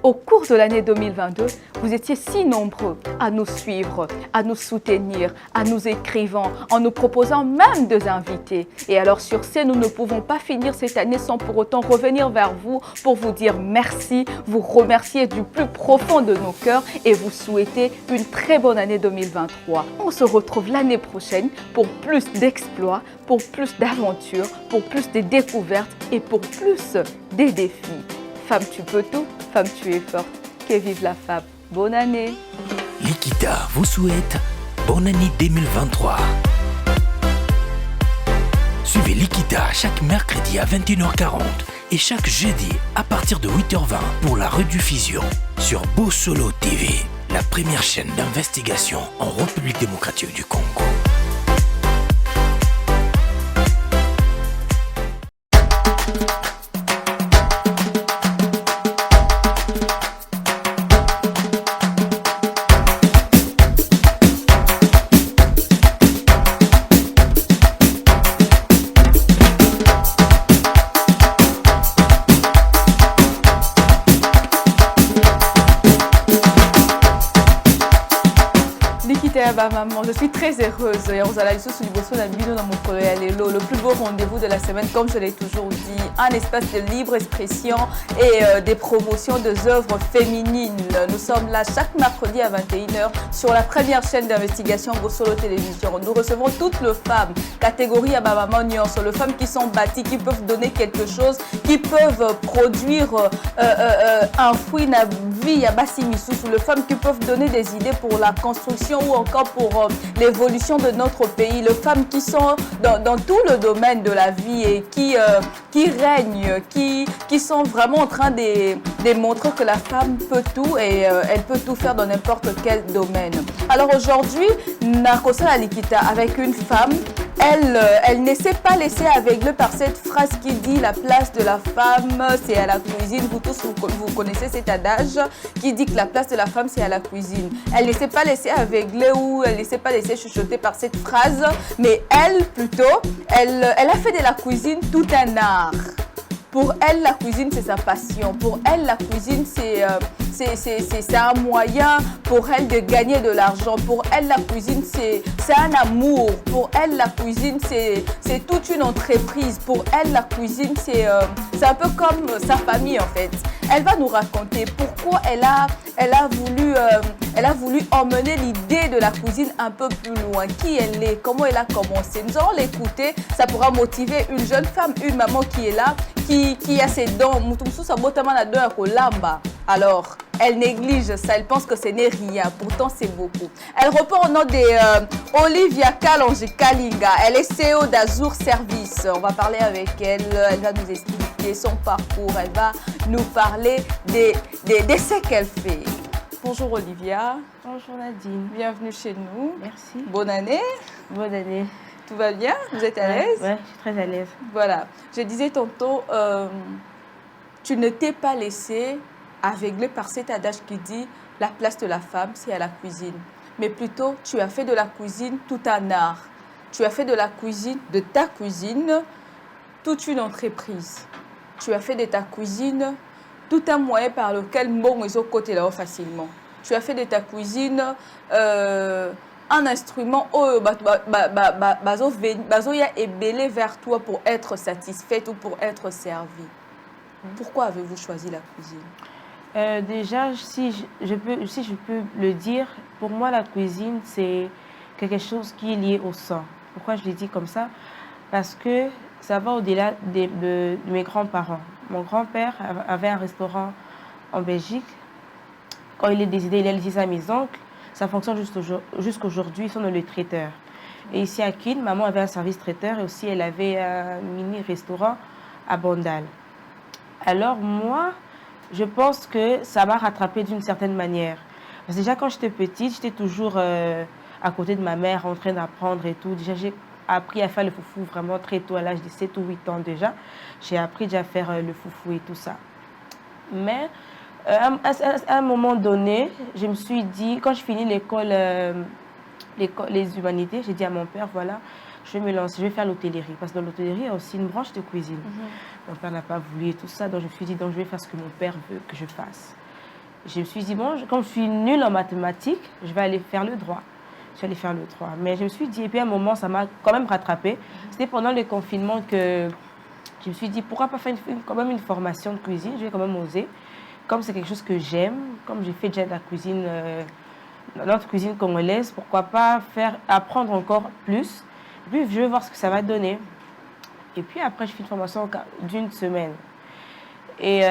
Au cours de l'année 2022, vous étiez si nombreux à nous suivre, à nous soutenir, à nous écrivant, en nous proposant même des invités. Et alors sur ce, nous ne pouvons pas finir cette année sans pour autant revenir vers vous pour vous dire merci, vous remercier du plus profond de nos cœurs et vous souhaiter une très bonne année 2023. On se retrouve l'année prochaine pour plus d'exploits, pour plus d'aventures, pour plus de découvertes et pour plus des défis. Femme, tu peux tout. Femme, tu es forte. Que vive la femme. Bonne année. Likita vous souhaite bonne année 2023. Suivez Likita chaque mercredi à 21h40 et chaque jeudi à partir de 8h20 pour la rediffusion sur Bossolo TV, la première chaîne d'investigation en République démocratique du Congo. Maman, je suis très heureuse et on a la sur du Bosso Nabino dans mon projet Lélo, le plus beau rendez-vous de la semaine, comme je l'ai toujours dit, un espace de libre expression et des promotions des œuvres féminines. Nous sommes là chaque mercredi à 21h sur la première chaîne d'investigation Bossolo Télévision. Nous recevons toutes les femmes, catégorie à Maman Nyonso, les femmes qui sont bâties, qui peuvent donner quelque chose, qui peuvent produire un fruit na vie à Bassimissou, les femmes qui peuvent donner des idées pour la construction ou encore pour l'évolution de notre pays, les femmes qui sont dans tout le domaine de la vie et qui règnent, qui sont vraiment en train de montrer que la femme peut tout et elle peut tout faire dans n'importe quel domaine. Alors aujourd'hui, Nakosa la Likita avec une femme, elle ne s'est pas laissée aveugler par cette phrase qui dit la place de la femme c'est à la cuisine. Vous tous vous connaissez cet adage qui dit que la place de la femme c'est à la cuisine. Elle ne s'est pas laissée aveugler ou elle ne s'est pas laissée chuchoter par cette phrase, mais elle plutôt, elle a fait de la cuisine tout un art. Pour elle, la cuisine, c'est sa passion. Pour elle, la cuisine, c'est un moyen pour elle de gagner de l'argent. Pour elle, la cuisine, c'est un amour. Pour elle, la cuisine, c'est toute une entreprise. Pour elle, la cuisine, c'est un peu comme sa famille, en fait. Elle va nous raconter pourquoi elle a voulu emmener l'idée de la cuisine un peu plus loin. Qui elle est, comment elle a commencé. Nous allons l'écouter. Ça pourra motiver une jeune femme, une maman qui est là, qui a ses dents. Alors, elle néglige ça, elle pense que ce n'est rien, pourtant c'est beaucoup. Elle reprend au nom de Olivia Kalonji Kalinga, elle est CEO d'Azur Service. On va parler avec elle, elle va nous expliquer son parcours, elle va nous parler des essais qu'elle fait. Bonjour Olivia. Bonjour Nadine. Bienvenue chez nous. Merci. Bonne année. Bonne année. Tout va bien? Vous êtes à l'aise? Oui, je suis très à l'aise. Voilà. Je disais tantôt, tu ne t'es pas laissé aveugler par cet adage qui dit la place de la femme, c'est à la cuisine. Mais plutôt, tu as fait de la cuisine tout un art. Tu as fait de la cuisine, de ta cuisine, toute une entreprise. Tu as fait de ta cuisine tout un moyen par lequel mon réseau côté là facilement. Tu as fait de ta cuisine un instrument est belé vers toi pour être satisfaite ou pour être servie. Pourquoi avez-vous choisi la cuisine? Déjà, si je peux le dire, pour moi, la cuisine, c'est quelque chose qui est lié au sang. Pourquoi je le dis comme ça? Parce que ça va au-delà de mes grands-parents. Mon grand-père avait un restaurant en Belgique. Quand il est décédé, il a laissé ça à mes oncles. Ça fonctionne jusqu'aujourd'hui, ils sont dans le traiteur. Et ici à Kin, maman avait un service traiteur et aussi elle avait un mini-restaurant à Bandal. Alors moi, je pense que ça m'a rattrapée d'une certaine manière. Parce que déjà quand j'étais petite, j'étais toujours à côté de ma mère en train d'apprendre et tout. Déjà j'ai appris à faire le foufou vraiment très tôt, à l'âge de 7 ou 8 ans déjà. J'ai appris déjà à faire le foufou et tout ça. Mais à un moment donné, je me suis dit, quand je finis l'école, les humanités, j'ai dit à mon père, voilà, je vais me lancer, je vais faire l'hôtellerie. Parce que dans l'hôtellerie, il y a aussi une branche de cuisine. Mon père n'a pas voulu et tout ça, donc je me suis dit, donc je vais faire ce que mon père veut que je fasse. Je me suis dit, bon, comme je suis nulle en mathématiques, je vais aller faire le droit. Je vais aller faire le droit. Mais je me suis dit, et puis à un moment, ça m'a quand même rattrapée. C'était pendant le confinement que je me suis dit, pourquoi pas faire quand même une formation de cuisine? Je vais quand même oser. Comme c'est quelque chose que j'aime, comme j'ai fait déjà de la cuisine, notre cuisine congolaise, pourquoi pas apprendre encore plus. Et puis, je vais voir ce que ça va donner. Et puis après, je fais une formation d'une semaine. Et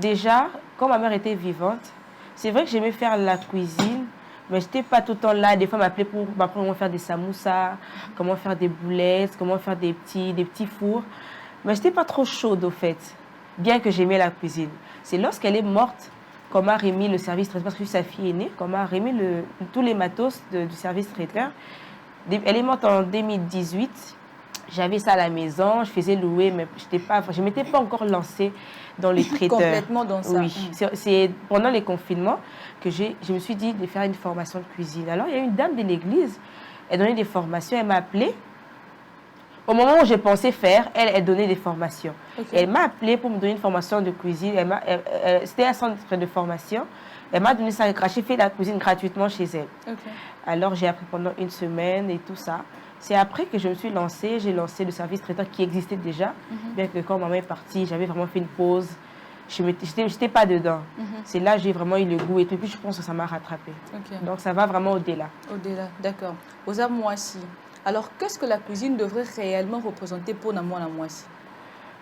déjà, quand ma mère était vivante, c'est vrai que j'aimais faire la cuisine, mais je n'étais pas tout le temps là. Des fois, elle m'appelait pour m'apprendre comment faire des samoussas, comment faire des boulettes, comment faire des petits fours. Mais je n'étais pas trop chaude, au fait, bien que j'aimais la cuisine. C'est lorsqu'elle est morte qu'on m'a remis le service traiteur, parce que sa fille est née, qu'on m'a remis tous les matos du service traiteur. Elle est morte en 2018. J'avais ça à la maison, je faisais louer, mais je ne m'étais pas encore lancée dans les traiteurs. Complètement dans ça. Oui, c'est pendant les confinements que je me suis dit de faire une formation de cuisine. Alors, il y a une dame de l'église, elle donnait des formations, elle m'a appelée. Au moment où je pensais faire, elle donnait des formations. Okay. Elle m'a appelée pour me donner une formation de cuisine. C'était un centre de formation. Elle m'a donné ça, j'ai fait la cuisine gratuitement chez elle. Okay. Alors, j'ai appris pendant une semaine et tout ça. C'est après que je me suis lancée, j'ai lancé le service traiteur qui existait déjà, bien que quand maman est partie, j'avais vraiment fait une pause, je n'étais pas dedans. C'est là que j'ai vraiment eu le goût et puis je pense que ça m'a rattrapée. Okay. Donc ça va vraiment au-delà. Au-delà, d'accord. Aux Amouassi, alors qu'est-ce que la cuisine devrait réellement représenter pour Namouan Amouassi?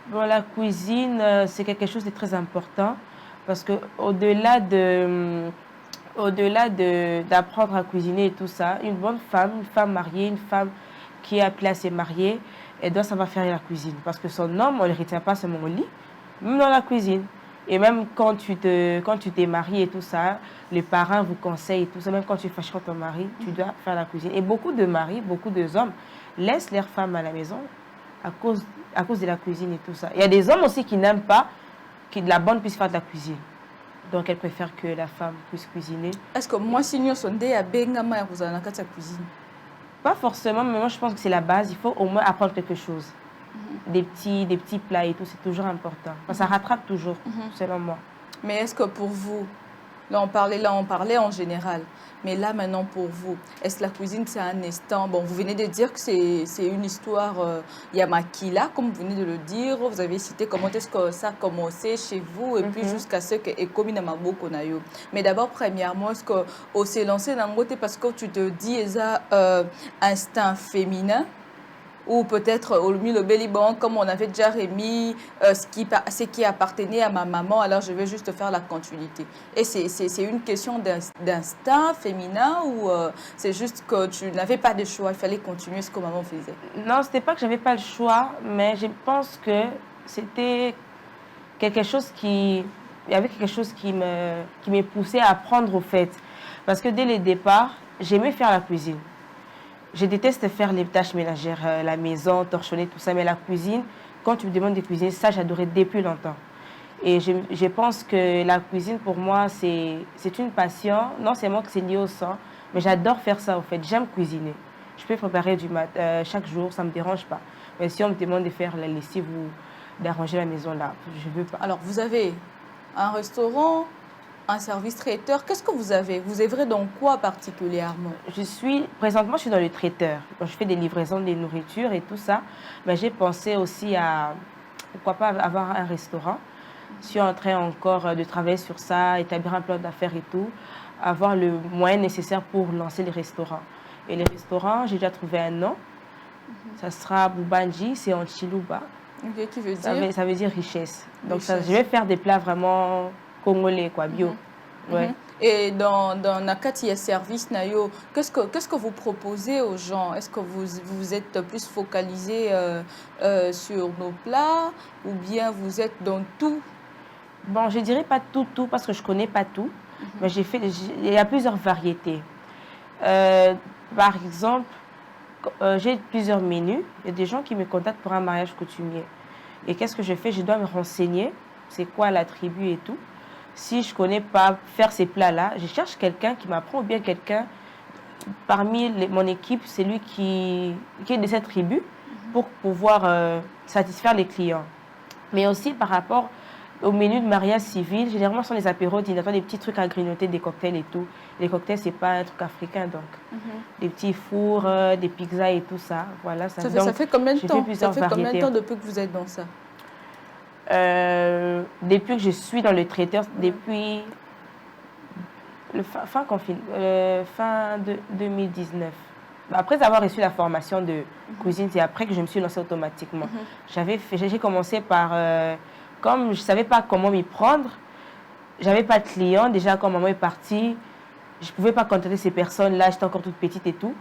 Bon, la cuisine, c'est quelque chose de très important parce qu'au-delà d'apprendre à cuisiner et tout ça, une bonne femme, une femme mariée, une femme qui est appelée à se marier, elle doit savoir faire la cuisine. Parce que son homme, on ne le retient pas seulement au lit, même dans la cuisine. Et même quand tu t'es marié et tout ça, les parents vous conseillent et tout ça, même quand tu fâches ton mari, tu dois faire la cuisine. Et beaucoup de maris, beaucoup d'hommes laissent leurs femmes à la maison à cause de la cuisine et tout ça. Il y a des hommes aussi qui n'aiment pas que la bonne puisse faire de la cuisine. Donc, elle préfère que la femme puisse cuisiner. Est-ce que moi, si nous sommes à Bengama, vous avez la cuisine? Pas forcément, mais moi, je pense que c'est la base. Il faut au moins apprendre quelque chose. Des petits plats et tout, c'est toujours important. Ça rattrape toujours, selon moi. Mais est-ce que pour vous, là on parlait en général, mais là maintenant pour vous, est-ce que la cuisine c'est un instant? Bon, vous venez de dire que c'est une histoire Yamakila, comme vous venez de le dire. Vous avez cité comment est-ce que ça a commencé chez vous et puis jusqu'à ce que Ekomi Namabo Konayo. Mais d'abord, premièrement, est-ce que s'est lancé dans le côté parce que tu te dis ça instinct féminin? Ou peut-être au milieu de Béliban, comme on avait déjà remis ce qui appartenait à ma maman, alors je vais juste faire la continuité. Et c'est une question d'instinct féminin ou c'est juste que tu n'avais pas de choix, il fallait continuer ce que maman faisait? Non, ce n'était pas que je n'avais pas le choix, mais je pense que c'était quelque chose il y avait quelque chose qui me poussait à apprendre au fait. Parce que dès le départ, j'aimais faire la cuisine. Je déteste faire les tâches ménagères, la maison, torchonner, tout ça, mais la cuisine, quand tu me demandes de cuisiner, ça, j'adorais depuis longtemps. Et je pense que la cuisine, pour moi, c'est une passion. Non seulement que c'est lié au sang, mais j'adore faire ça, en fait. J'aime cuisiner. Je peux préparer chaque jour, ça ne me dérange pas. Mais si on me demande de faire la lessive ou d'arranger la maison, là, je ne veux pas. Alors, vous avez un restaurant, un service traiteur, qu'est-ce que vous avez? Vous œuvrez dans quoi particulièrement? Présentement, je suis dans le traiteur. Je fais des livraisons de nourriture et tout ça. Mais j'ai pensé aussi à, pourquoi pas, avoir un restaurant. Je suis en train encore de travailler sur ça, établir un plan d'affaires et tout. Avoir le moyen nécessaire pour lancer les restaurants. Et les restaurants, j'ai déjà trouvé un nom. Ça sera Boubanji, c'est en Chiluba. Okay, qui veut dire? Ça veut dire richesse. Donc, je vais faire des plats vraiment congolais, quoi, bio. Ouais. Et dans Nakati Service Nayo, qu'est-ce que vous proposez aux gens? Est-ce que vous êtes plus focalisé sur nos plats ou bien vous êtes dans tout? Bon, je dirais pas tout, parce que je connais pas tout. Mais il y a plusieurs variétés. Par exemple, j'ai plusieurs menus. Il y a des gens qui me contactent pour un mariage coutumier. Et qu'est-ce que je fais? Je dois me renseigner. C'est quoi la tribu et tout. Si je ne connais pas faire ces plats-là, je cherche quelqu'un qui m'apprend ou bien quelqu'un parmi mon équipe, c'est lui qui est de cette tribu pour pouvoir satisfaire les clients. Mais aussi par rapport au menu de mariage civil, généralement, ce sont les apéros dînatoires, des petits trucs à grignoter, des cocktails et tout. Les cocktails, c'est pas un truc africain, donc. Des petits fours, des pizzas et tout ça. Voilà, ça fait combien de temps? Ça fait combien de temps depuis que vous êtes dans ça? Depuis que je suis dans le traiteur, depuis le fin 2019. Après avoir reçu la formation de cuisine, c'est après que je me suis lancée automatiquement. J'ai commencé par, comme je ne savais pas comment m'y prendre, j'avais pas de clients. Déjà, quand maman est partie, je ne pouvais pas contacter ces personnes-là, j'étais encore toute petite et tout.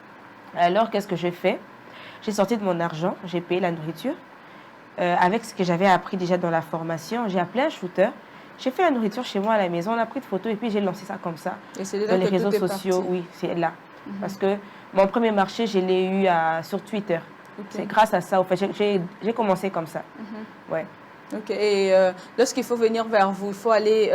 Alors, qu'est-ce que j'ai fait? J'ai sorti de mon argent, j'ai payé la nourriture. Avec ce que j'avais appris déjà dans la formation, j'ai appelé un shooter. J'ai fait la nourriture chez moi à la maison, on a pris de photos et puis j'ai lancé ça comme ça. Et c'est dans les réseaux sociaux, oui, c'est là. Parce que mon premier marché, je l'ai eu sur Twitter. C'est grâce à ça, en fait, j'ai commencé comme ça. Ouais. Ok, et lorsqu'il faut venir vers vous, il faut aller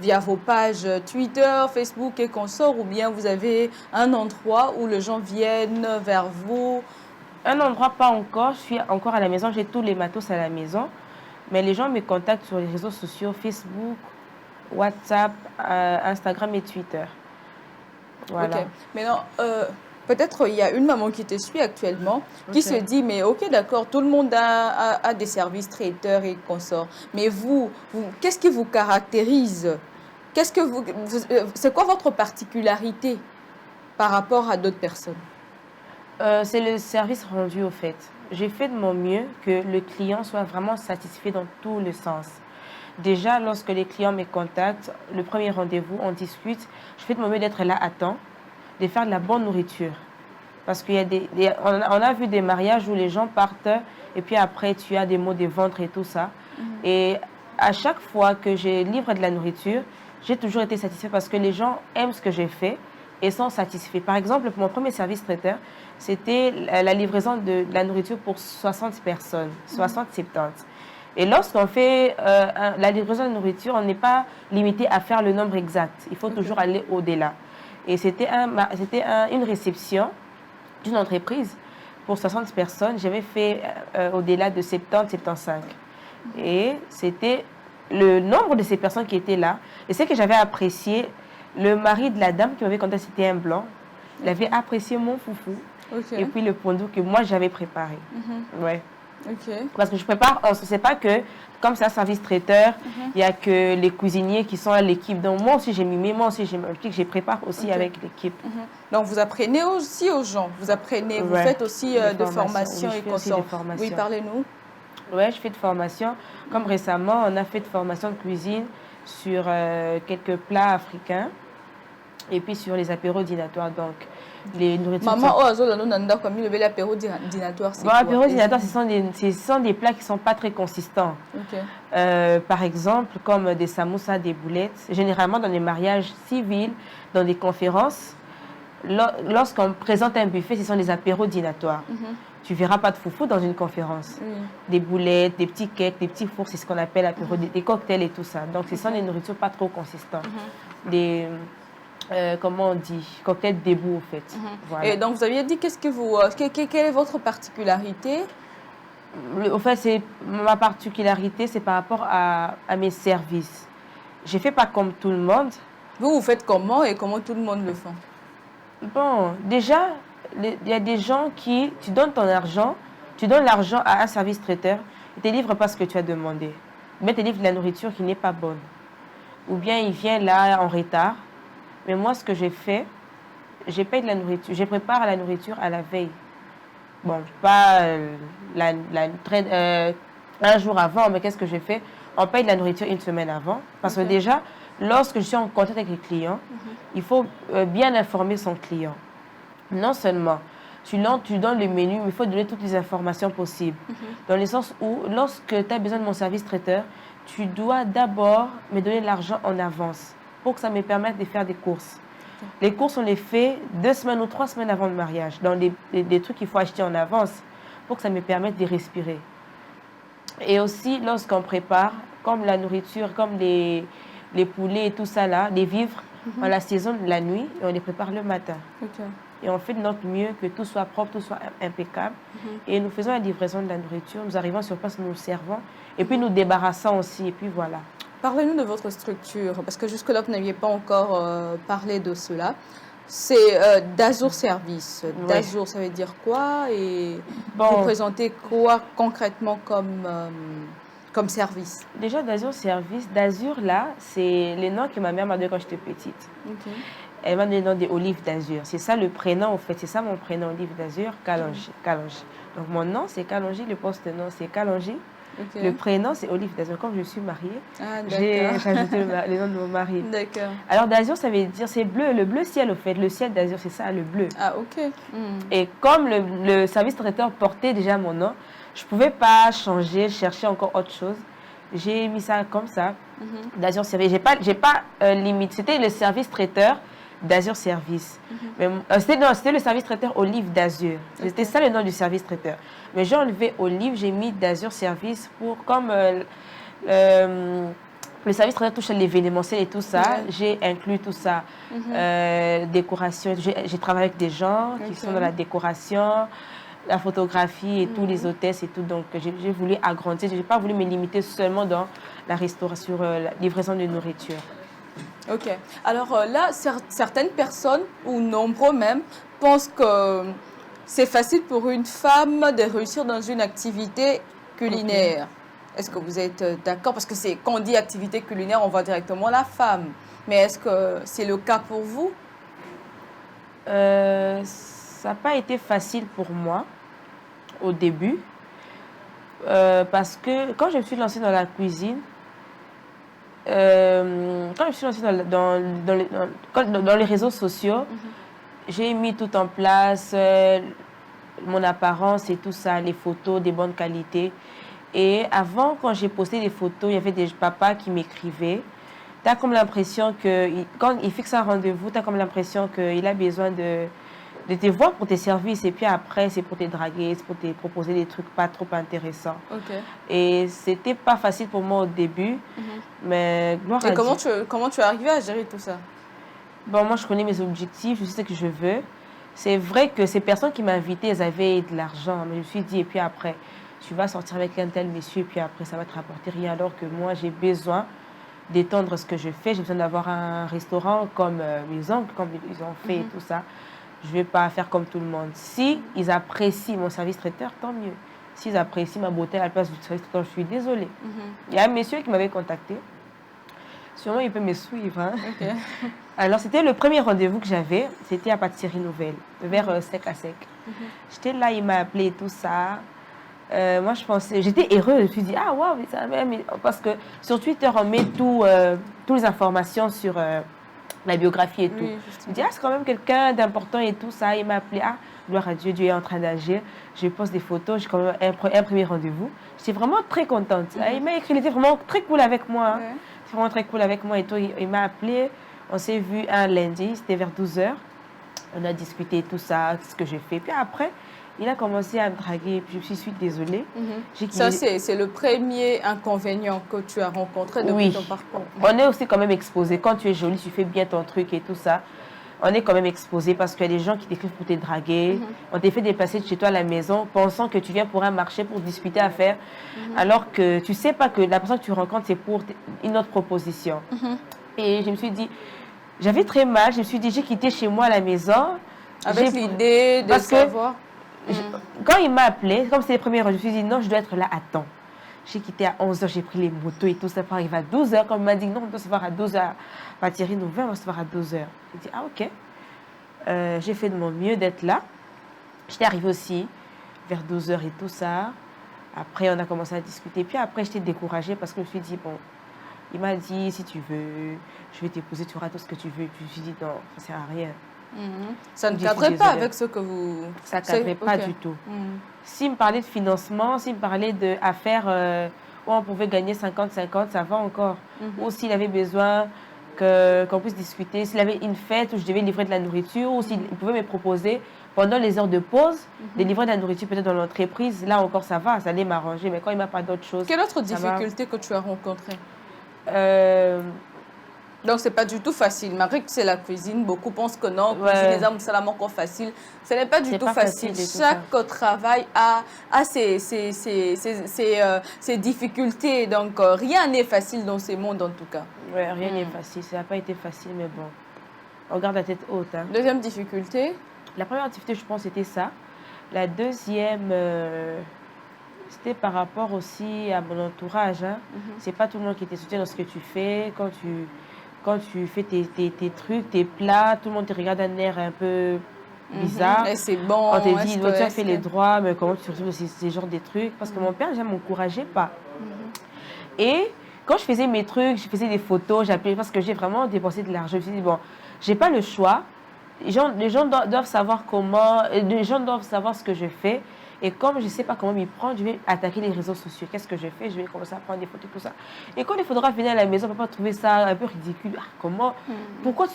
via vos pages Twitter, Facebook et consorts, ou bien vous avez un endroit où les gens viennent vers vous? Un endroit, pas encore. Je suis encore à la maison, j'ai tous les matos à la maison. Mais les gens me contactent sur les réseaux sociaux, Facebook, WhatsApp, Instagram et Twitter. Voilà. Ok, maintenant, peut-être il y a une maman qui te suit actuellement, qui se dit, mais ok, d'accord, tout le monde a des services traiteurs et consorts. Mais vous qu'est-ce qui vous caractérise? C'est quoi votre particularité par rapport à d'autres personnes? C'est le service rendu, au fait. J'ai fait de mon mieux que le client soit vraiment satisfait dans tous les sens. Déjà, lorsque les clients me contactent, le premier rendez-vous, on discute. Je fais de mon mieux d'être là à temps, de faire de la bonne nourriture. Parce qu'il y a on a vu des mariages où les gens partent et puis après, tu as des maux de ventre et tout ça. Et à chaque fois que je livre de la nourriture, j'ai toujours été satisfait parce que les gens aiment ce que j'ai fait et sont satisfaits. Par exemple, pour mon premier service traiteur, c'était la livraison de la nourriture pour 60 personnes, 60-70. Et lorsqu'on fait la livraison de nourriture, on n'est pas limité à faire le nombre exact. Il faut toujours aller au-delà. Et c'était une réception d'une entreprise pour 60 personnes. J'avais fait au-delà de 70-75. Et c'était le nombre de ces personnes qui étaient là. Et ce que j'avais apprécié, le mari de la dame qui m'avait contacté, c'était un blanc. Il avait apprécié mon foufou. Et puis le pondou que moi j'avais préparé. Ouais. Parce que je prépare, on ne sait pas que, comme c'est un service traiteur, il n'y a que les cuisiniers qui sont à l'équipe. Donc moi aussi j'ai mimé, moi aussi j'implique, je prépare aussi avec l'équipe. Donc vous apprenez aussi aux gens, vous apprenez, vous faites aussi de formations et consorts. Oui, parlez-nous. Oui, je fais de formation. Comme récemment, on a fait de formation de cuisine sur quelques plats africains et puis sur les apéros dînatoires. Donc, les nourritures. Maman, comme il avait l'apéro dînatoire, c'est quoi? L'apéro dînatoire, ce sont des plats qui ne sont pas très consistants. Par exemple, comme des samoussas, des boulettes. Généralement, dans les mariages civils, dans des conférences, lorsqu'on présente un buffet, ce sont des apéros dînatoires. Tu ne verras pas de foufou dans une conférence. Des boulettes, des petits cakes, des petits fours, c'est ce qu'on appelle apéro, des cocktails et tout ça. Donc, ce sont des nourritures pas trop consistantes. Comment on dit, cocktails debout, en fait. Voilà. Et donc, vous aviez dit, quelle est votre particularité? En fait, ma particularité, c'est par rapport à mes services. Je ne fais pas comme tout le monde. Vous faites comment et comment tout le monde le fait? Bon, déjà, il y a des gens qui, tu donnes ton argent, tu donnes l'argent à un service traiteur, il ne te livre pas ce que tu as demandé. Mais il te livre de la nourriture qui n'est pas bonne. Ou bien il vient là en retard. Mais moi, ce que j'ai fait, je paye de la nourriture. Je prépare la nourriture à la veille. Bon, pas un jour avant, mais qu'est-ce que j'ai fait? On paye de la nourriture une semaine avant. Parce que déjà, lorsque je suis en contact avec les clients, il faut bien informer son client. Non seulement, tu donnes le menu, mais il faut donner toutes les informations possibles. Dans le sens où, lorsque tu as besoin de mon service traiteur, tu dois d'abord me donner l'argent en avance pour que ça me permette de faire des courses. Les courses, on les fait 2 semaines ou 3 semaines avant le mariage, dans des trucs qu'il faut acheter en avance pour que ça me permette de respirer. Et aussi, lorsqu'on prépare, comme la nourriture, comme les poulets et tout ça là, les vivres, on l'assaisonne la nuit et on les prépare le matin. et on fait de notre mieux que tout soit propre, tout soit impeccable. Et nous faisons la livraison de la nourriture, nous arrivons sur place, nous servons et puis nous débarrassons aussi et puis voilà. Parlez-nous de votre structure, parce que jusque-là, vous n'aviez pas encore parlé de cela. C'est d'Azur Service. D'Azur, ça veut dire quoi? Et vous présentez quoi concrètement comme service? Déjà, d'Azur Service, d'Azur, là, c'est le nom que ma mère m'a donné quand j'étais petite. Elle m'a donné le nom des Olives d'Azur. C'est ça le prénom, en fait. C'est ça mon prénom, Olive d'Azur, Kalonji. Donc, mon nom, c'est Kalonji. Le poste-nom, c'est Kalonji. Le prénom, c'est Olive d'Azur. Comme je suis mariée, j'ai rajouté le nom de mon mari. D'accord. Alors, d'Azur, ça veut dire, c'est bleu, le bleu ciel, au fait. Le ciel d'Azur, c'est ça, le bleu. Ah, ok. Et comme le service traiteur portait déjà mon nom, je ne pouvais pas changer, chercher encore autre chose. J'ai mis ça comme ça, d'Azur Service. J'ai pas limite. C'était le service traiteur d'Azur Service. C'était le service traiteur Olive d'Azur. C'était ça le nom du service traiteur. Mais j'ai enlevé Olive, j'ai mis d'Azur Service pour, comme le service traiteur touche à l'événementiel et tout ça, j'ai inclus tout ça. Décoration, j'ai travaillé avec des gens qui sont dans la décoration, la photographie et tous les hôtesses et tout. Donc, j'ai voulu agrandir. Je n'ai pas voulu me limiter seulement dans la restauration, la livraison de nourriture. Ok. Alors là, certaines personnes, ou nombreux même, pensent que c'est facile pour une femme de réussir dans une activité culinaire. Est-ce que vous êtes d'accord? Parce que quand on dit activité culinaire, on voit directement la femme. Mais est-ce que c'est le cas pour vous? Ça n'a pas été facile pour moi au début. Parce que quand je me suis lancée dans la cuisine, quand je suis lancée dans les réseaux sociaux, j'ai mis tout en place, mon apparence et tout ça, les photos, des bonnes qualités. Et avant, quand j'ai posté des photos, il y avait des papas qui m'écrivaient. Tu as comme l'impression que, quand il fixe un rendez-vous, tu as comme l'impression qu'il a besoin de te voir pour tes services. Et puis après, c'est pour te draguer, c'est pour te proposer des trucs pas trop intéressants. Et c'était pas facile pour moi au début. Mais gloire à Dieu. Comment tu es arrivée à gérer tout ça? Bon, moi, je connais mes objectifs, je sais ce que je veux. C'est vrai que ces personnes qui m'invitaient, elles avaient de l'argent. Mais je me suis dit, et puis après, tu vas sortir avec un tel monsieur, et puis après, ça va te rapporter rien. Alors que moi, j'ai besoin d'étendre ce que je fais. J'ai besoin d'avoir un restaurant comme mes oncles, comme ils ont fait et tout ça. Je ne vais pas faire comme tout le monde. Si ils apprécient mon service traiteur, tant mieux. S'ils apprécient ma beauté à la place du service traiteur, je suis désolée. Il y a un monsieur qui m'avait contacté. Sûrement, il peut me suivre. Hein. Alors, c'était le premier rendez-vous que j'avais. C'était à Pâtisserie Nouvelle, vers Sec à Sec. J'étais là, il m'a appelé et tout ça. Moi, je pensais, j'étais heureuse. Je me suis dit, ah, waouh, parce que sur Twitter, on met toutes les informations sur la biographie et tout. Je me dis, ah, c'est quand même quelqu'un d'important et tout ça. Il m'a appelé, ah, gloire à Dieu, Dieu est en train d'agir. Je poste des photos, j'ai quand même un premier rendez-vous. J'étais vraiment très contente. Il m'a écrit, il était vraiment très cool avec moi. Hein. C'est vraiment très cool avec moi et tout. Il m'a appelé, on s'est vu un lundi, c'était vers 12h. On a discuté tout ça, ce que j'ai fait. Puis après, il a commencé à me draguer. Puis je suis désolée. Ça, c'est le premier inconvénient que tu as rencontré depuis ton parcours. On est aussi quand même exposé. Quand tu es jolie, tu fais bien ton truc et tout ça. On est quand même exposé parce qu'il y a des gens qui t'écrivent pour te draguer. On t'a fait déplacer de chez toi à la maison pensant que tu viens pour un marché, pour discuter à faire. Alors que tu ne sais pas que la personne que tu rencontres, c'est pour une autre proposition. Et je me suis dit, j'avais très mal. Je me suis dit, j'ai quitté chez moi à la maison. Avec l'idée de savoir. Quand il m'a appelé, comme c'est les premiers heures, je me suis dit, non, je dois être là à temps. J'ai quitté à 11h, j'ai pris les motos et tout ça pour arriver à 12h. Comme il m'a dit, non, on doit se voir à 12h. Pâtisserie Nouvelle, on va se voir à 12h. J'ai dit, ah, ok. J'ai fait de mon mieux d'être là. J'étais arrivée aussi vers 12h et tout ça. Après, on a commencé à discuter. Puis après, j'étais découragée parce que je me suis dit, bon, il m'a dit, si tu veux, je vais t'épouser, tu auras tout ce que tu veux. Et puis je me suis dit, non, ça ne sert à rien. Ça ne cadrait pas avec ce que vous... Ça ne cadrait pas du tout. S'il me parlait de financement, s'il me parlait d'affaires où on pouvait gagner 50-50, ça va encore. Ou s'il avait besoin qu'on puisse discuter, s'il avait une fête où je devais livrer de la nourriture, ou s'il pouvait me proposer pendant les heures de pause de livrer de la nourriture peut-être dans l'entreprise, là encore ça va, ça allait m'arranger. Mais quand il n'y a pas d'autre chose... Quelle autre difficulté que tu as rencontrée? Donc, c'est pas du tout facile. Malgré que c'est la cuisine, beaucoup pensent que non, cuisiner les âmes, c'est la encore facile. Ce n'est pas du tout facile. Chaque travail a ses difficultés. Donc, rien n'est facile dans ce monde, en tout cas. Oui, rien n'est facile. Ça n'a pas été facile, mais bon. On garde la tête haute. Hein. Deuxième difficulté? La première difficulté, je pense, c'était ça. La deuxième, c'était par rapport aussi à mon entourage. Hein. C'est pas tout le monde qui te soutient dans ce que tu fais. Quand tu fais tes trucs, tes plats, tout le monde te regarde d'un air un peu bizarre. Et c'est bon. On te dit, tu as fait les droits, mais comment tu fais ces genres de trucs? Parce que mon père, ne m'encourageait pas. Et quand je faisais mes trucs, je faisais des photos, j'appelais parce que j'ai vraiment dépensé de l'argent. Je me suis dit, bon, j'ai pas le choix. Les gens doivent savoir les gens doivent savoir ce que je fais. Et comme je ne sais pas comment m'y prendre, je vais attaquer les réseaux sociaux. Qu'est-ce que je fais? Je vais commencer à prendre des photos, tout ça. Et quand les photographes viennent à la maison, on ne peut pas trouver ça un peu ridicule. Ah, comment? Pourquoi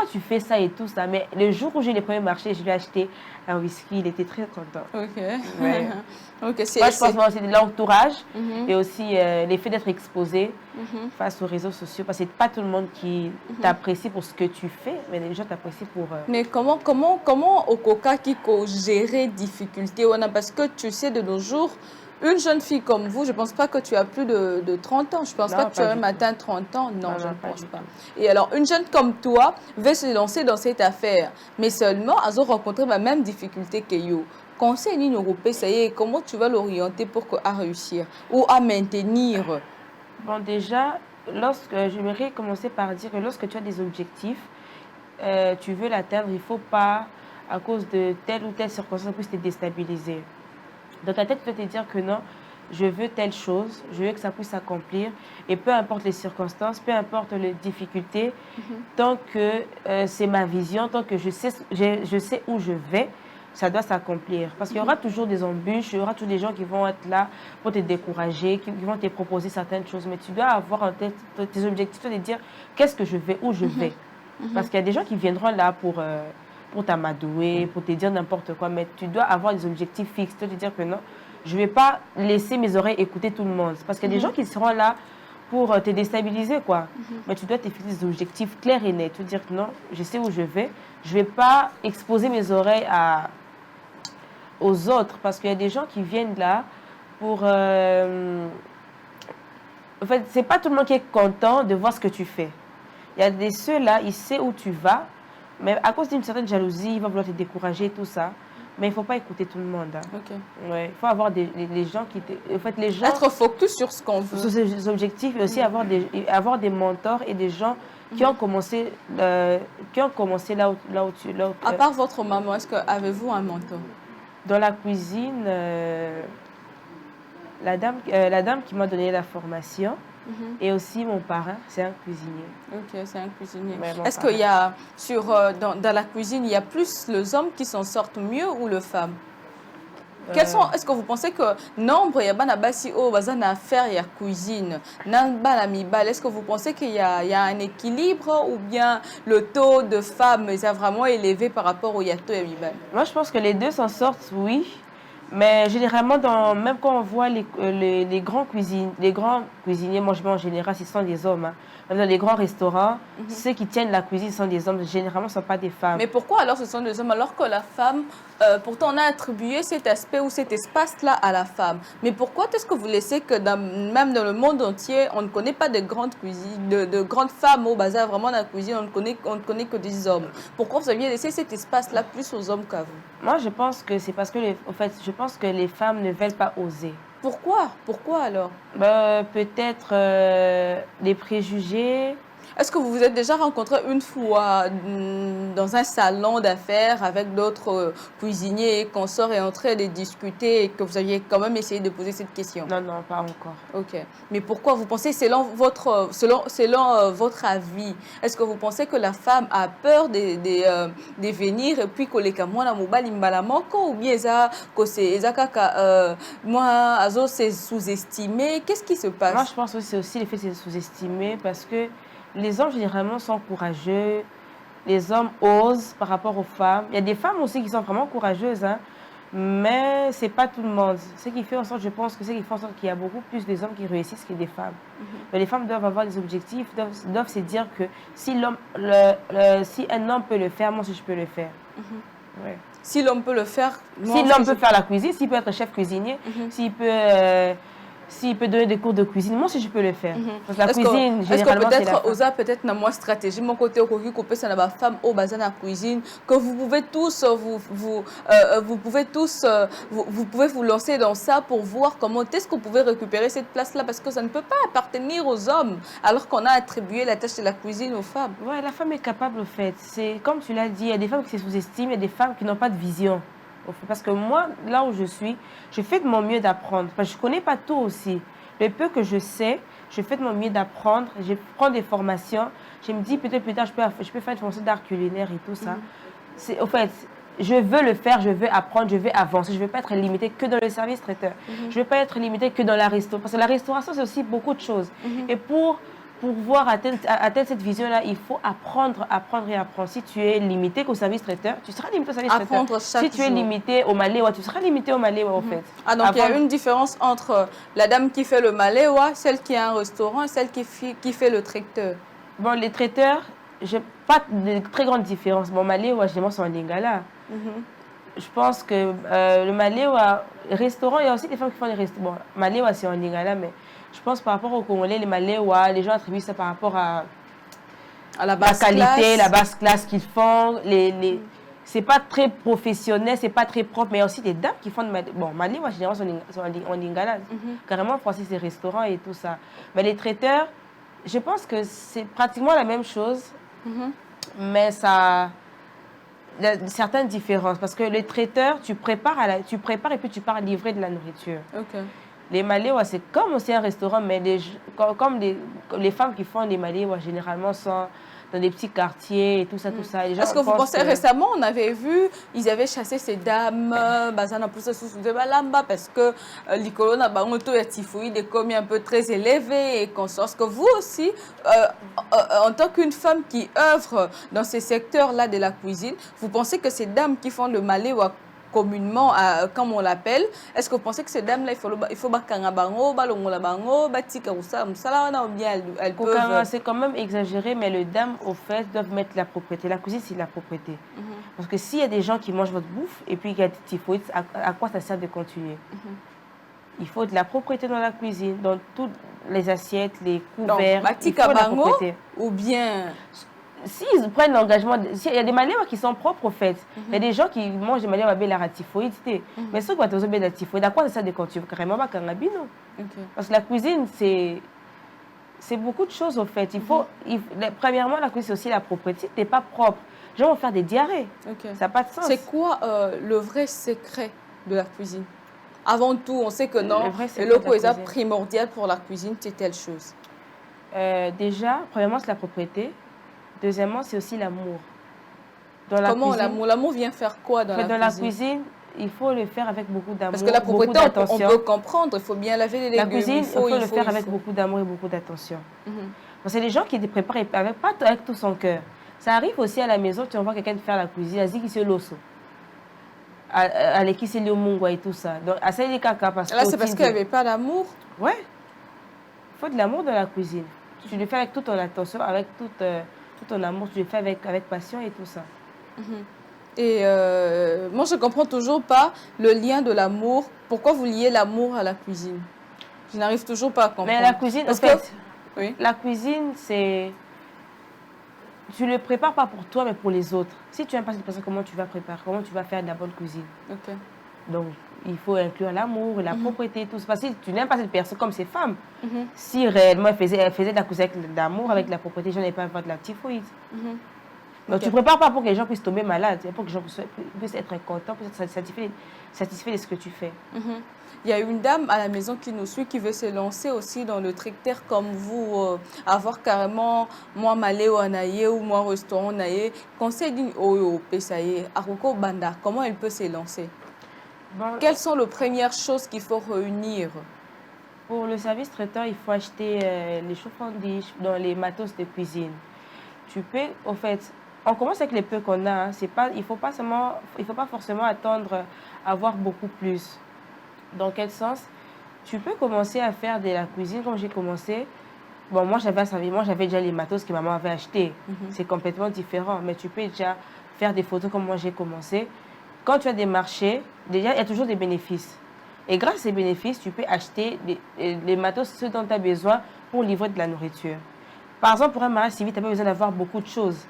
tu fais ça et tout ça? Mais le jour où j'ai les premiers marchés, je lui ai acheté un whisky. Il était très content. Ok. Ouais. Okay, moi, je pense que c'est de l'entourage et aussi l'effet d'être exposé face aux réseaux sociaux. Parce que ce n'est pas tout le monde qui t'apprécie pour ce que tu fais, mais les gens t'apprécient pour... Mais comment au Coca qui gérer difficulté? Parce que tu sais, de nos jours, une jeune fille comme vous, je ne pense pas que tu as plus de 30 ans. Je ne pense pas que tu as même atteint 30 ans. Non, je ne pense pas. Et alors, une jeune comme toi veut se lancer dans cette affaire. Mais seulement, elle a rencontré la même difficulté que vous. Conseil ligne européen, ça y est, comment tu vas l'orienter pour réussir ou à maintenir? Bon, déjà, j'aimerais commencer par dire que lorsque tu as des objectifs, tu veux l'atteindre, il ne faut pas, à cause de telle ou telle circonstance, puisse te déstabiliser. Dans ta tête, tu dois te dire que non, je veux telle chose, je veux que ça puisse s'accomplir. Et peu importe les circonstances, peu importe les difficultés, tant que c'est ma vision, tant que je sais où je vais, ça doit s'accomplir. Parce qu'il y aura toujours des embûches, il y aura toujours des gens qui vont être là pour te décourager, qui vont te proposer certaines choses. Mais tu dois avoir en tête tes objectifs, tu dois te dire qu'est-ce que je vais, où je vais. Parce qu'il y a des gens qui viendront là pour t'amadouer, pour te dire n'importe quoi. Mais tu dois avoir des objectifs fixes. Tu dois te dire que non, je ne vais pas laisser mes oreilles écouter tout le monde. Parce qu'il y a des gens qui seront là pour te déstabiliser, quoi. Mais tu dois te fixer des objectifs clairs et nets. Tu dois dire que non, je sais où je vais. Je ne vais pas exposer mes oreilles aux autres, parce qu'il y a des gens qui viennent là pour... En fait, ce n'est pas tout le monde qui est content de voir ce que tu fais. Il y a ceux-là, ils savent où tu vas, mais à cause d'une certaine jalousie, ils vont vouloir te décourager, tout ça. Mais il ne faut pas écouter tout le monde. Hein. Okay. Ouais, il faut avoir des gens qui... En fait, les gens... Être focus sur ce qu'on veut. Sur ses objectifs, et aussi avoir des mentors et des gens qui ont commencé là où tu... À part votre maman, est-ce que avez-vous un mentor? Dans la cuisine, la dame qui m'a donné la formation et aussi mon parrain, c'est un cuisinier. Ok, c'est un cuisinier. Ouais, est-ce qu'il y a, dans la cuisine, il y a plus les hommes qui s'en sortent mieux ou les femmes? Est-ce que vous pensez que nombre il y a affaire il y a cuisine est-ce que vous pensez qu'il y a un équilibre ou bien le taux de femmes est vraiment élevé par rapport au yato et Biban? Moi je pense que les deux s'en sortent, oui, mais généralement même quand on voit les grands cuisiniers manger en général, ce sont des hommes. Hein. Même dans les grands restaurants, ceux qui tiennent la cuisine sont des hommes, généralement ce ne sont pas des femmes. Mais pourquoi alors ce sont des hommes alors que la femme, pourtant on a attribué cet aspect ou cet espace-là à la femme? Mais pourquoi est-ce que vous laissez que même dans le monde entier, on ne connaît pas de grandes cuisines, de grandes femmes au bazar, vraiment dans la cuisine, on ne connaît que des hommes? Pourquoi vous aviez laissé cet espace-là plus aux hommes qu'à vous? Moi je pense que c'est parce que je pense que les femmes ne veulent pas oser. Pourquoi? Pourquoi alors? Peut-être les préjugés. Est-ce que vous vous êtes déjà rencontré une fois dans un salon d'affaires avec d'autres cuisiniers et consorts et en train de discuter et que vous aviez quand même essayé de poser cette question? Non, non, pas encore. Ok. Mais pourquoi vous pensez, selon votre avis, est-ce que vous pensez que la femme a peur de venir et puis que les camouana mobile imbalamoko ou bien moi c'est sous-estimé? Qu'est-ce qui se passe? Moi je pense que c'est aussi l'effet de sous-estimé parce que les hommes, généralement, sont courageux. Les hommes osent par rapport aux femmes. Il y a des femmes aussi qui sont vraiment courageuses. Hein. Mais ce n'est pas tout le monde. Ce qui fait en sorte, je pense que ce qui fait en sorte qu'il y a beaucoup plus des hommes qui réussissent que des femmes. Mais les femmes doivent avoir des objectifs, doivent se dire que si, si un homme peut le faire, moi aussi je peux le faire. Ouais. Si l'homme peut le faire, si l'homme peut faire la cuisine, s'il peut être chef cuisinier, s'il peut donner des cours de cuisine, moi aussi je peux le faire. Parce que la cuisine, généralement, c'est la femme. Est-ce que peut-être, peut-être dans ma stratégie, mon côté, qu'on peut ça la femme au bazar la cuisine, que vous pouvez tous, vous pouvez vous lancer dans ça pour voir comment est-ce que vous pouvez récupérer cette place-là, parce que ça ne peut pas appartenir aux hommes, alors qu'on a attribué la tâche de la cuisine aux femmes. Ouais, la femme est capable, au fait. C'est comme tu l'as dit, il y a des femmes qui se sous-estiment, il y a des femmes qui n'ont pas de vision. Parce que moi, là où je suis, je fais de mon mieux d'apprendre. Parce que je ne connais pas tout aussi. Le peu que je sais, je fais de mon mieux d'apprendre. Je prends des formations. Je me dis, peut-être plus tard, je peux faire une formation d'art culinaire et tout ça. Au fait, je veux le faire, je veux apprendre, je veux avancer. Je ne veux pas être limitée que dans le service traiteur. Je ne veux pas être limitée que dans la restauration. Parce que la restauration, c'est aussi beaucoup de choses. Et pour pouvoir atteindre cette vision-là, il faut apprendre, apprendre et apprendre. Si tu es limité qu'au service traiteur, tu seras limité au service traiteur. Si tu es limité au maléwa, tu seras limité au maléwa, en fait. Ah, donc il y a une différence entre la dame qui fait le maléwa, celle qui a un restaurant, et celle qui fait le traiteur. Bon, les traiteurs, je n'ai pas de très grande différence. Bon, maléwa, généralement, c'est en lingala. Je pense que le maléwa, restaurant, il y a aussi des femmes qui font des restaurants. Bon, maléwa, c'est en lingala, mais je pense par rapport au Congolais, les maléwa, les gens attribuent ça par rapport à la basse qualité, classe. La basse classe qu'ils font. C'est pas très professionnel, c'est pas très propre, mais il y a aussi des dames qui font de bon, maléwa, généralement, sont en lingala. Carrément, en français, c'est restaurant et tout ça. Mais les traiteurs, je pense que c'est pratiquement la même chose, mais ça... Il y a certaines différences, parce que les traiteurs, tu prépares et puis tu pars livrer de la nourriture. Les maléwa, c'est comme aussi un restaurant, mais comme les femmes qui font les maléwa, généralement, sont dans des petits quartiers et tout ça, tout ça. Est-ce que vous pensez récemment, on avait vu, ils avaient chassé ces dames, bazana plus sous de balamba, parce que l'icône a un taux de typhoïde est comme un peu très élevé et qu'on sort. Est-ce que vous aussi, en tant qu'une femme qui œuvre dans ces secteurs-là de la cuisine, vous pensez que ces dames qui font le maléwa communément, comme on l'appelle, est-ce que vous pensez que ces dames-là, il faut elles peuvent... C'est quand même exagéré, mais les dames, au fait, doivent mettre la propriété. La cuisine, c'est la propriété. Parce que s'il y a des gens qui mangent votre bouffe et puis il y a des typhoïdes, à quoi ça sert de continuer? Il faut de la propriété dans la cuisine, dans toutes les assiettes, les couverts. Donc, il faut de la propriété. Ou bien... S'ils prennent l'engagement, il y a des maléwas qui sont propres, au fait. Il y a des gens qui mangent des maléwas avec la typhoïde. Mais ceux qui ont besoin de la typhoïde, à quoi ça sert de continuer? Carrément pas cannabino. Parce que la cuisine, c'est beaucoup de choses, au fait. Premièrement, la cuisine, c'est aussi la propriété. Tu n'es pas propre. Les gens vont faire des diarrhées. Ça n'a pas de sens. C'est quoi le vrai secret de la cuisine? Avant tout, on sait que non, le coisa primordial pour la cuisine, c'est telle chose. Déjà, premièrement, c'est la propriété. Deuxièmement, c'est aussi l'amour. Comment l'amour? L'amour vient faire quoi dans la cuisine? Dans la cuisine, il faut le faire avec beaucoup d'amour. Parce que la propriété, on peut comprendre, il faut bien laver les légumes. La cuisine, il faut le faire avec beaucoup d'amour et beaucoup d'attention. C'est des gens qui te préparent pas avec tout son cœur. Ça arrive aussi à la maison, tu envoies quelqu'un faire la cuisine, à Ziki c'est l'osso. À l'équipe, c'est le mungwa et tout ça. Donc, à ça, il est caca. Là, c'est parce qu'il n'y avait pas d'amour? Ouais. Il faut de l'amour dans la cuisine. Tu le fais avec toute ton attention, avec tout ton amour, tu le fais avec passion et tout ça. Et moi, je ne comprends toujours pas le lien de l'amour. Pourquoi vous liez l'amour à la cuisine? Je n'arrive toujours pas à comprendre. Mais la cuisine, en fait, la cuisine, c'est... Tu ne le prépares pas pour toi, mais pour les autres. Si tu n'aimes pas cette personne, comment tu vas préparer? Comment tu vas faire de la bonne cuisine? Donc, il faut inclure l'amour, la propriété et tout ça. Parce que si tu n'aimes pas cette personne comme ces femmes, si réellement elle faisait de la cuisine avec l'amour, avec la propriété, je n'ai pas avoir de la typhoïde. Donc, tu ne prépares pas pour que les gens puissent tomber malades, pour que les gens puissent être contents, puissent être satisfaits de ce que tu fais. Il y a une dame à la maison qui nous suit, qui veut se lancer aussi dans le tracteur comme vous, avoir carrément moi malé ou anaye ou moi restaurant naye. Conseil d'une oyo pesaye, aroko banda, comment elle peut se lancer? Quelles sont les premières choses qu'il faut réunir? Pour le service traiteur, il faut acheter les chauffe-handiches dans les matos de cuisine. Tu peux, au fait, on commence avec les peu qu'on a. Hein. Il faut pas forcément attendre à avoir beaucoup plus. Dans quel sens? Tu peux commencer à faire de la cuisine comme j'ai commencé. Bon, moi, j'avais déjà les matos que maman avait achetés. C'est complètement différent. Mais tu peux déjà faire des photos comme moi, j'ai commencé. Quand tu as des marchés, déjà, il y a toujours des bénéfices. Et grâce à ces bénéfices, tu peux acheter les matos, ce dont tu as besoin pour livrer de la nourriture. Par exemple, pour un mariage civil, tu n'as pas besoin d'avoir beaucoup de choses.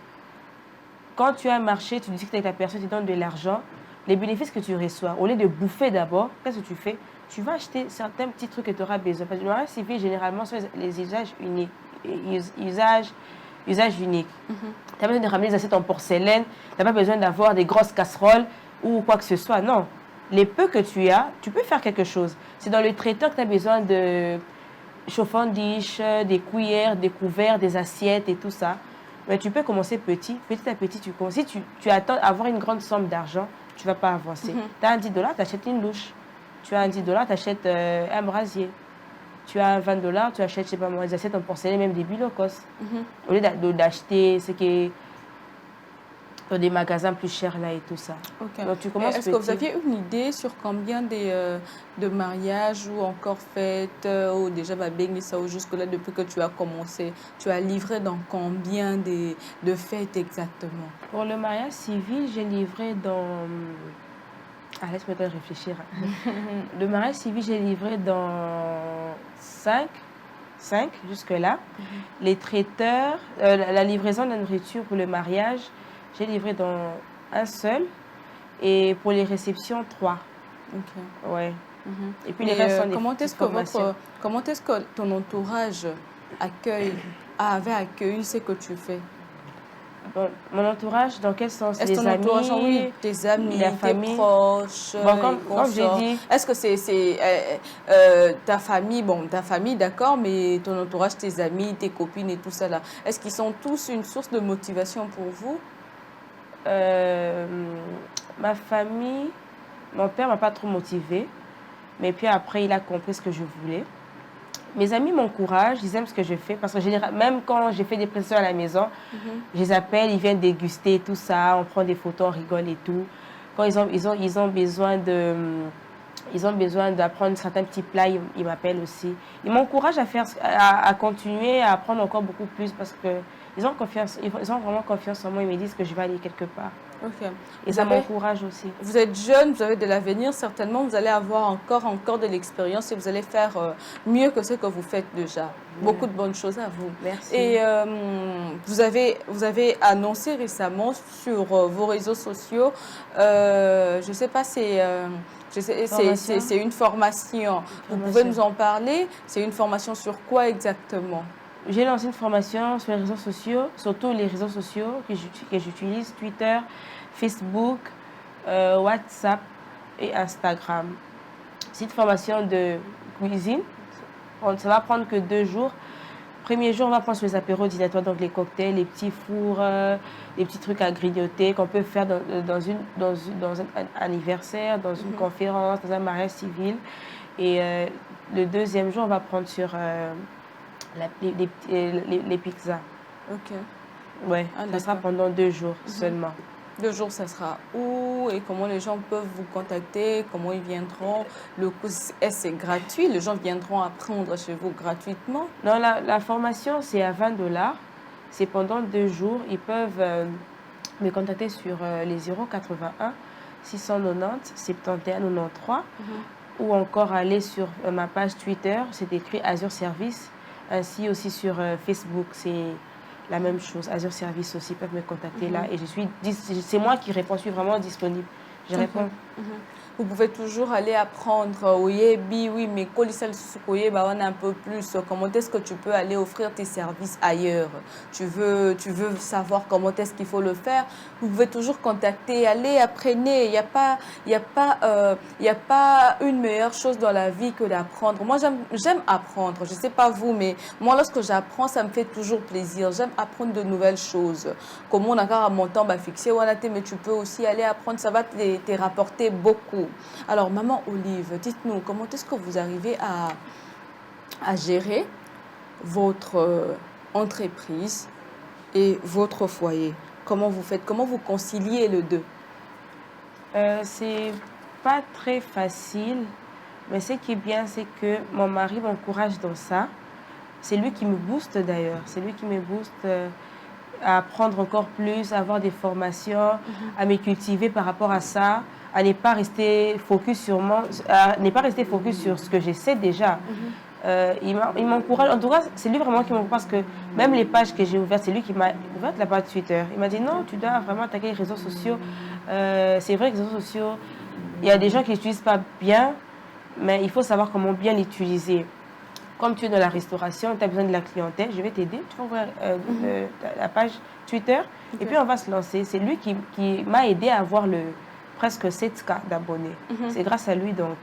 Quand tu as un marché, tu discutes avec la personne, tu donnes de l'argent, les bénéfices que tu reçois, au lieu de bouffer d'abord, qu'est-ce que tu fais? Tu vas acheter certains petits trucs que tu auras besoin. Parce que le mariage civil, généralement, sont les usages uniques. Usages uniques. Tu n'as pas besoin de ramener des assiettes en porcelaine, tu n'as pas besoin d'avoir des grosses casseroles ou quoi que ce soit. Non. Les peu que tu as, tu peux faire quelque chose. C'est dans le traiteur que tu as besoin de chauffant dish, des cuillères, des couverts, des assiettes et tout ça. Mais tu peux commencer petit à petit. Tu commences. Si tu attends avoir une grande somme d'argent, tu ne vas pas avancer. Tu as un $10, tu achètes une louche. Tu as un $10, tu achètes un brasier. Tu as un $20, tu achètes, je sais pas moi, des assiettes en porcelaine, même des bilocos. Au lieu d'acheter ce qui est dans des magasins plus chers là et tout ça. Okay. Donc tu commences. Est-ce que vous aviez une idée sur combien de mariages ou encore fêtes ou déjà ça ou jusque-là depuis que tu as commencé, tu as livré dans combien de fêtes exactement? Pour le mariage civil, j'ai livré dans... Ah, laisse-moi réfléchir. Le mariage civil, j'ai livré dans 5 jusque-là. Les traiteurs, la livraison de la nourriture pour le mariage, j'ai livré dans un seul. Et pour les réceptions, 3. Ok. Ouais. Et puis les restes sont des comment est-ce que ton entourage avait accueilli ce que tu fais? Bon, mon entourage, dans quel sens? Est-ce ton entourage, oui, tes amis, la tes famille, proches, comme j'ai dit. Est-ce que c'est ta famille, d'accord, mais ton entourage, tes amis, tes copines et tout ça là, est-ce qu'ils sont tous une source de motivation pour vous? Ma famille, mon père m'a pas trop motivée, mais puis après il a compris ce que je voulais. Mes amis m'encouragent, ils aiment ce que je fais parce que même quand j'ai fait des prestations à la maison, je les appelle, ils viennent déguster tout ça, on prend des photos, on rigole et tout. Quand ils ont besoin d'apprendre certains petits plats, ils m'appellent aussi. Ils m'encouragent à continuer, à apprendre encore beaucoup plus parce que ils ont vraiment confiance en moi, ils me disent que je vais aller quelque part. Okay. Et ça m'encourage aussi. Vous êtes jeune, vous avez de l'avenir, certainement vous allez avoir encore de l'expérience et vous allez faire mieux que ce que vous faites déjà. Beaucoup de bonnes choses à vous. Merci. Et vous avez annoncé récemment sur vos réseaux sociaux, je ne sais pas, c'est une formation. Vous pouvez nous en parler? C'est une formation sur quoi exactement? J'ai lancé une formation sur les réseaux sociaux, surtout les réseaux sociaux que j'utilise, Twitter, Facebook, WhatsApp et Instagram. C'est une formation de cuisine. Ça va prendre que 2 jours. Premier jour, on va prendre sur les apéros dînatoires, donc les cocktails, les petits fours, les petits trucs à grignoter qu'on peut faire dans un anniversaire, dans une conférence, dans un mariage civil. Et le deuxième jour, on va prendre sur... les pizzas. Ok. Ouais, ça sera pendant 2 jours seulement. 2 jours, ça sera où et comment les gens peuvent vous contacter, comment ils viendront? Le coût, est-ce gratuit? Les gens viendront apprendre chez vous gratuitement? Non, la formation, c'est à $20. C'est pendant 2 jours. Ils peuvent me contacter sur les 081 690 71 93 ou encore aller sur ma page Twitter, c'est écrit Azure Service. Ainsi aussi sur Facebook, c'est la même chose. Azure Service aussi peuvent me contacter là et c'est moi qui réponds, je suis vraiment disponible. Je réponds. Vous pouvez toujours aller apprendre, oui, mais quand on a un peu plus, comment est-ce que tu peux aller offrir tes services ailleurs? Tu veux savoir comment est-ce qu'il faut le faire? Vous pouvez toujours contacter, allez, apprenez. Il n'y a pas une meilleure chose dans la vie que d'apprendre. Moi, j'aime apprendre. Je ne sais pas vous, mais moi, lorsque j'apprends, ça me fait toujours plaisir. J'aime apprendre de nouvelles choses. Comme on a encore un montant fixé, mais tu peux aussi aller apprendre. Ça va te rapporter beaucoup. Alors, Maman Olive, dites-nous, comment est-ce que vous arrivez à gérer votre entreprise et votre foyer? Comment vous faites? Comment vous conciliez le deux? C'est pas très facile, mais ce qui est bien, c'est que mon mari m'encourage dans ça. C'est lui qui me booste d'ailleurs. C'est lui qui me booste à apprendre encore plus, à avoir des formations, à me cultiver par rapport à ça, à ne pas rester focus sur ce que je sais déjà. Il m'encourage. En tout cas, c'est lui vraiment qui m'encourage parce que même les pages que j'ai ouvertes, c'est lui qui m'a ouvert la page Twitter. Il m'a dit non, tu dois vraiment attaquer les réseaux sociaux. C'est vrai que les réseaux sociaux, il y a des gens qui ne l'utilisent pas bien, mais il faut savoir comment bien l'utiliser. Comme tu es dans la restauration, tu as besoin de la clientèle, je vais t'aider. Tu vas ouvrir la page Twitter et puis on va se lancer. C'est lui qui m'a aidé à avoir presque 7K d'abonnés. C'est grâce à lui, donc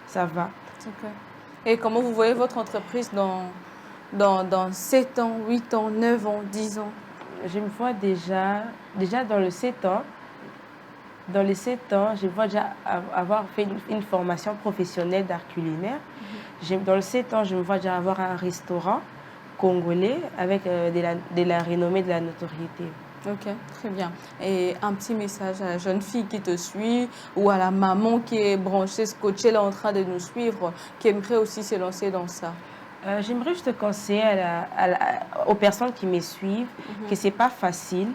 ça va. Okay. Et comment vous voyez votre entreprise dans 7 ans, 8 ans, 9 ans, 10 ans? Je me vois déjà dans les 7 ans. Dans les 7 ans, je vois déjà avoir fait une formation professionnelle d'art culinaire. Dans les 7 ans, je me vois déjà avoir un restaurant congolais avec de la renommée, de la notoriété. Ok, très bien. Et un petit message à la jeune fille qui te suit ou à la maman qui est branchée, scotchée là en train de nous suivre, qui aimerait aussi se lancer dans ça. J'aimerais juste conseiller aux personnes qui me suivent que ce n'est pas facile.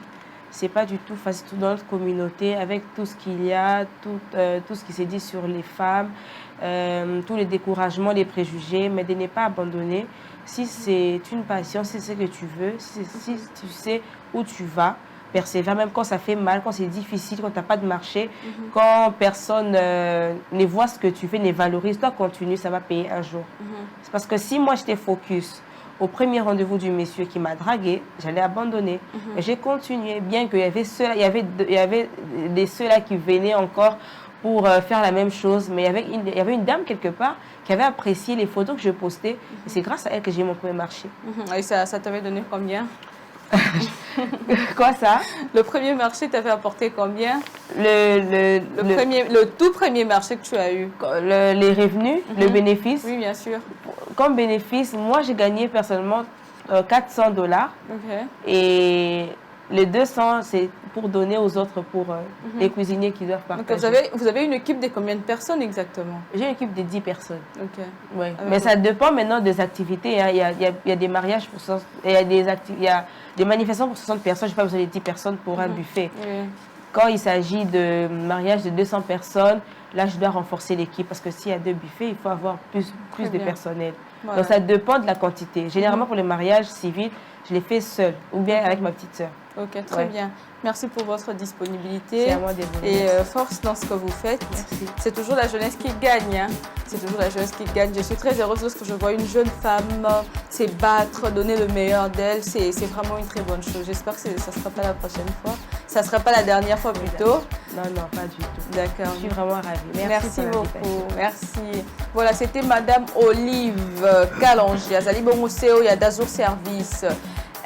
C'est pas du tout facile dans notre communauté avec tout ce qu'il y a, tout ce qui s'est dit sur les femmes, tous les découragements, les préjugés, mais de ne pas abandonner. Si c'est une passion, si c'est ce que tu veux, si tu sais où tu vas, persévère, même quand ça fait mal, quand c'est difficile, quand tu n'as pas de marché, quand personne ne voit ce que tu fais, ne valorise, toi continue, ça va payer un jour. C'est parce que si moi j'étais focus au premier rendez-vous du monsieur qui m'a dragué, j'allais abandonner. Et j'ai continué, bien qu'il y avait ceux-là qui venaient encore pour faire la même chose. Mais il y avait une dame quelque part qui avait apprécié les photos que je postais. Et c'est grâce à elle que j'ai eu mon premier marché. Et ça t'avait donné combien? Quoi ça? Le premier marché t'avait apporté combien? Le tout premier marché que tu as eu? Les revenus, le bénéfice. Oui, bien sûr. Comme bénéfice, moi j'ai gagné personnellement $400. Et les 200, c'est pour donner aux autres, pour les cuisiniers qui doivent partager. Donc vous avez une équipe de combien de personnes exactement? J'ai une équipe de 10 personnes. Ok. Ouais. Mais ça dépend maintenant des activités. Hein. Il y a des mariages pour 60, il y a des manifestations pour 60 personnes. Je n'ai pas besoin de 10 personnes pour un buffet. Quand il s'agit de mariage de 200 personnes, là je dois renforcer l'équipe parce que s'il y a 2 buffets, il faut avoir plus de personnel. Voilà. Donc ça dépend de la quantité. Généralement pour les mariages civils, je les fais seule ou bien avec ma petite sœur. Ok, très bien. Merci pour votre disponibilité. C'est à moi de vous et force dans ce que vous faites. C'est toujours la jeunesse qui gagne. Hein. C'est toujours la jeunesse qui gagne. Je suis très heureuse lorsque je vois une jeune femme se battre, donner le meilleur d'elle. C'est vraiment une très bonne chose. J'espère que ça ne sera pas la prochaine fois. Ça ne sera pas la dernière fois plutôt. Non, pas du tout. D'accord. Je suis vraiment ravie. Merci beaucoup. Merci. Voilà, c'était Madame Olive Kalangi. Azali Bomoseo, il y a d'Azur Service.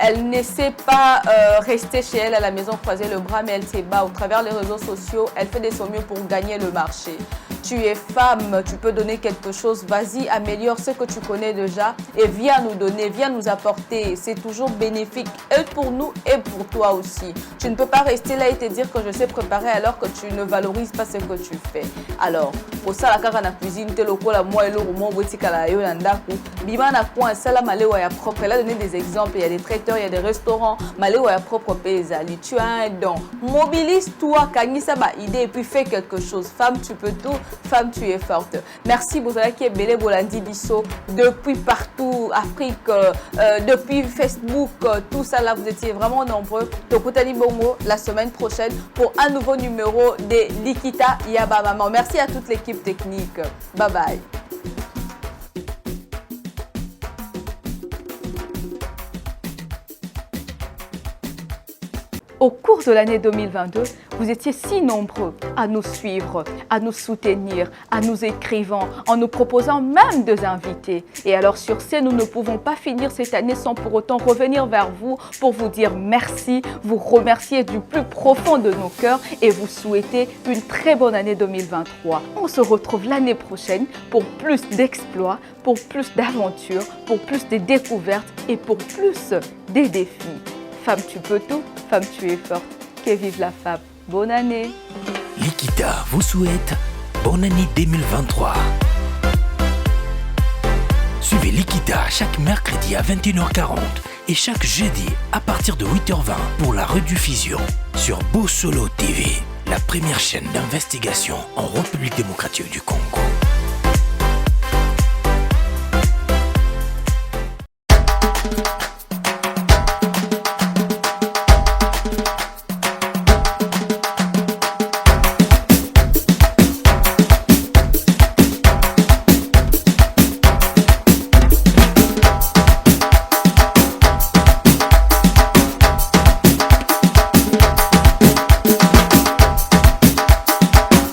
Elle ne sait pas rester chez elle à la maison, croiser le bras, mais elle se bat au travers des réseaux sociaux. Elle fait de son mieux pour gagner le marché. Tu es femme, tu peux donner quelque chose. Vas-y, améliore ce que tu connais déjà et viens nous donner, viens nous apporter. C'est toujours bénéfique et pour nous et pour toi aussi. Tu ne peux pas rester là et te dire que je sais préparer alors que tu ne valorises pas ce que tu fais. Alors, pour ça, la cara na cuisine, te loko la moi et le roman, la yo nandaku. Bima na point, ça la malé ya propre. Elle a donné des exemples. Il y a des traiteurs, il y a des restaurants. Malé ya propre paysali. Tu as un don. Mobilise-toi, Kanisa ba idée et puis fais quelque chose. Femme, tu peux tout. Femme, tu es forte. Merci, Bozala qui est Belé Bolandi Bisso, depuis partout, Afrique, depuis Facebook, tout ça là, vous étiez vraiment nombreux. Tokutani Bongo la semaine prochaine pour un nouveau numéro de Likita Yaba Maman. Merci à toute l'équipe technique. Bye bye. Au cours de l'année 2022, vous étiez si nombreux à nous suivre, à nous soutenir, à nous écrivant, en nous proposant même des invités. Et alors sur ce, nous ne pouvons pas finir cette année sans pour autant revenir vers vous pour vous dire merci, vous remercier du plus profond de nos cœurs et vous souhaiter une très bonne année 2023. On se retrouve l'année prochaine pour plus d'exploits, pour plus d'aventures, pour plus de découvertes et pour plus des défis. Femme, tu peux tout. Femme, tu es forte. Que vive la femme. Bonne année. Likita vous souhaite bonne année 2023. Suivez Likita chaque mercredi à 21h40 et chaque jeudi à partir de 8h20 pour la rediffusion sur Bossolo TV, la première chaîne d'investigation en République démocratique du Congo.